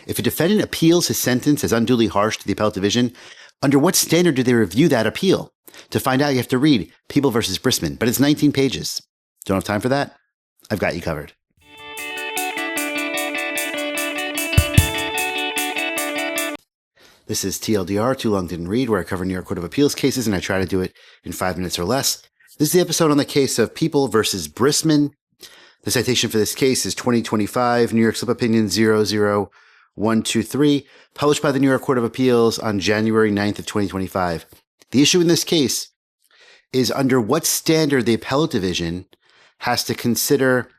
If a defendant appeals his sentence as unduly harsh to the Appellate Division, under what standard do they review that appeal? To find out, you have to read People v. Brisman, but it's 19 pages. Don't have time for that? I've got you covered. This is TLDR, Too Long Didn't Read, where I cover New York Court of Appeals cases, and I try to do it in 5 minutes or less. This is the episode on the case of People v. Brisman. The citation for this case is 2025 New York Slip Opinion 00123, published by the New York Court of Appeals on January 9th of 2025. The issue in this case is under what standard the Appellate Division has to consider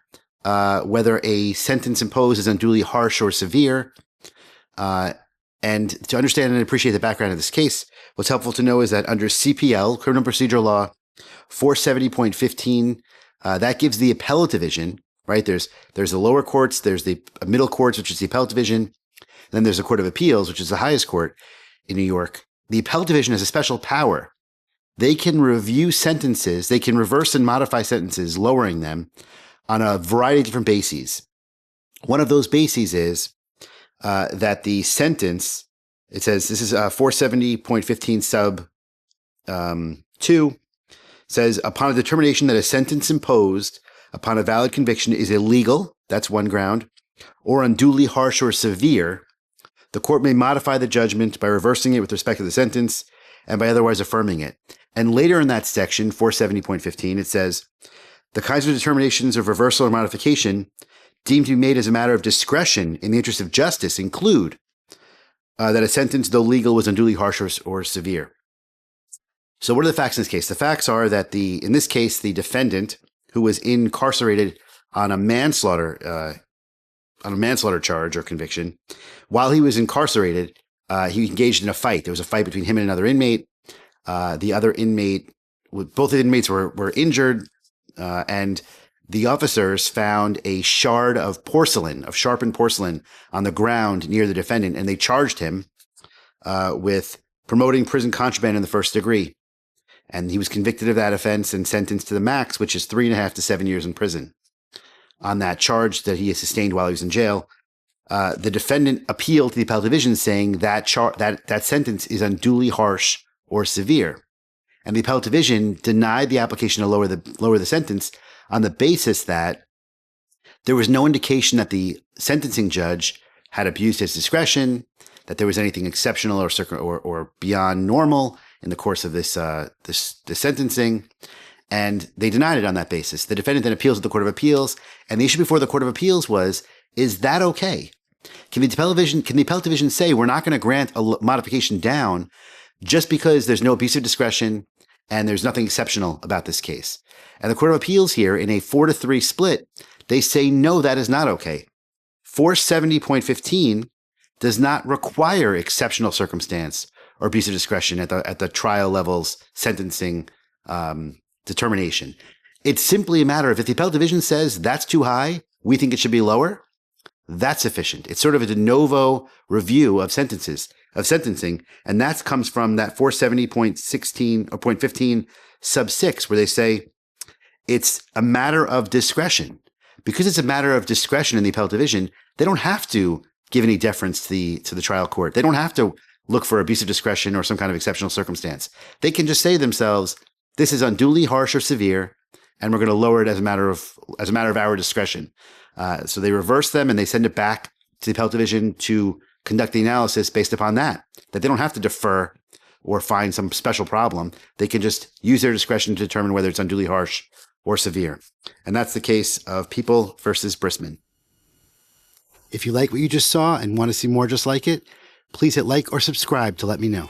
whether a sentence imposed is unduly harsh or severe. And to understand and appreciate the background of this case, what's helpful to know is that under CPL, Criminal Procedure Law 470.15, that gives the Appellate Division, right? There's the lower courts, there's the middle courts, which is the Appellate Division, and then there's the Court of Appeals, which is the highest court in New York. The Appellate Division has a special power. They can review sentences, they can reverse and modify sentences, lowering them on a variety of different bases. One of those bases is that the sentence, it says, this is 470.15 sub 2, says, upon a determination that a sentence imposed upon a valid conviction is illegal, that's one ground, or unduly harsh or severe, the court may modify the judgment by reversing it with respect to the sentence and by otherwise affirming it. And later in that section, 470.15, it says, the kinds of determinations of reversal or modification deemed to be made as a matter of discretion in the interest of justice include that a sentence, though legal, was unduly harsh or severe. So what are the facts in this case? The facts are that in this case, the defendant, who was incarcerated on a manslaughter charge or conviction, while he was incarcerated, he engaged in a fight. There was a fight between him and another inmate. The other inmate, both the inmates were injured, and the officers found a shard of sharpened porcelain on the ground near the defendant, and they charged him with promoting prison contraband in the first degree. And he was convicted of that offense and sentenced to the max, which is 3.5 to 7 years in prison. On that charge that he has sustained while he was in jail, the defendant appealed to the Appellate Division saying that sentence is unduly harsh or severe. And the Appellate Division denied the application to lower the sentence on the basis that there was no indication that the sentencing judge had abused his discretion, that there was anything exceptional or beyond normal in the course of this sentencing, and they denied it on that basis. The defendant then appeals to the Court of Appeals, and the issue before the Court of Appeals was, is that okay? Can the Appellate Division say we're not going to grant a modification down just because there's no abuse of discretion and there's nothing exceptional about this case? And the Court of Appeals here, in a 4-3 split, they say, no, that is not okay. 470.15 does not require exceptional circumstance or abuse of discretion at the trial levels sentencing determination. It's simply a matter of, if the Appellate Division says that's too high, we think it should be lower, that's sufficient. It's sort of a de novo review of sentencing, and that comes from that 470.16 or 0.15 sub 6, where they say it's a matter of discretion. Because it's a matter of discretion in the Appellate Division, they don't have to give any deference to the trial court. They don't have to look for abuse of discretion or some kind of exceptional circumstance. They can just say to themselves, this is unduly harsh or severe, and we're going to lower it as a matter of our discretion. So they reverse them and they send it back to the Appellate Division to conduct the analysis based upon that they don't have to defer or find some special problem. They can just use their discretion to determine whether it's unduly harsh or severe. And that's the case of People v. Brisman. If you like what you just saw and want to see more just like it, please hit like or subscribe to let me know.